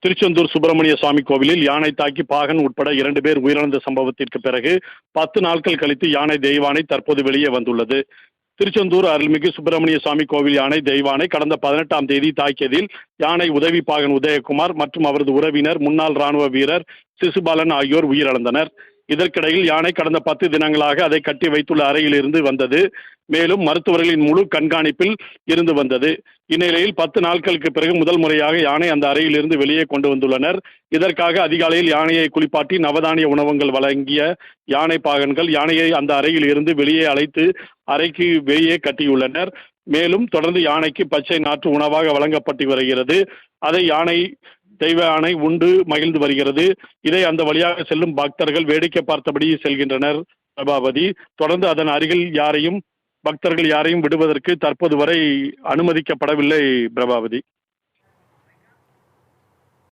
திருச்செந்தூர் சுப்பிரமணிய சுவாமி கோவிலில் யானை தாக்கி பாகன் உட்பட 2 பேர் உயிரிழந்த சம்பவத்திற்கு பிறகு 10 நாட்கள் கழித்து யானை தெய்வானை தற்போது வெளியே வந்துள்ளது. திருச்செந்தூர் அருள்மிகு சுப்பிரமணிய சுவாமி கோவில் யானை தெய்வானை கடந்த 18ஆம் தேதி தாக்கியதில் யானை உதவி பாகன் உதயகுமார் மற்றும் அவரது உறவினர் முன்னாள் ராணுவ வீரர் சிசுபாலன் ஆகியோர் உயிரிழந்தனர். இதற்கிடையில் யானை கடந்த 10 தினங்களாக அதை கட்டி வைத்துள்ள அறையில் இருந்து வந்தது. மேலும் மருத்துவர்களின் முழு கண்காணிப்பில் இருந்து வந்தது. இந்நிலையில் 10 நாட்களுக்கு பிறகு முதல் முறையாக யானை அந்த அறையில் இருந்து வெளியே கொண்டு வந்துள்ளனர். இதற்காக அதிகாலையில் யானையை குளிப்பாட்டி நவதானிய உணவகங்கள் வழங்கிய யானை பாகன்கள் யானையை அந்த அறையில் இருந்து வெளியே அழைத்து அறைக்கு வெளியே கட்டியுள்ளனர். மேலும் தொடர்ந்து யானைக்கு பச்சை நாற்று உணவாக வழங்கப்பட்டு வருகிறது. அதை தெய்வ யானை உண்டு மகிழ்ந்து வருகிறது. இதை அந்த வழியாக செல்லும் பக்தர்கள் வேடிக்கை பார்த்தபடி செல்கின்றனர். பிரபாவதி, தொடர்ந்து அதன் அருகில் பக்தர்கள் யாரையும் விடுவதற்கு தற்போது வரை அனுமதிக்கப்படவில்லை. பிரபாவதி.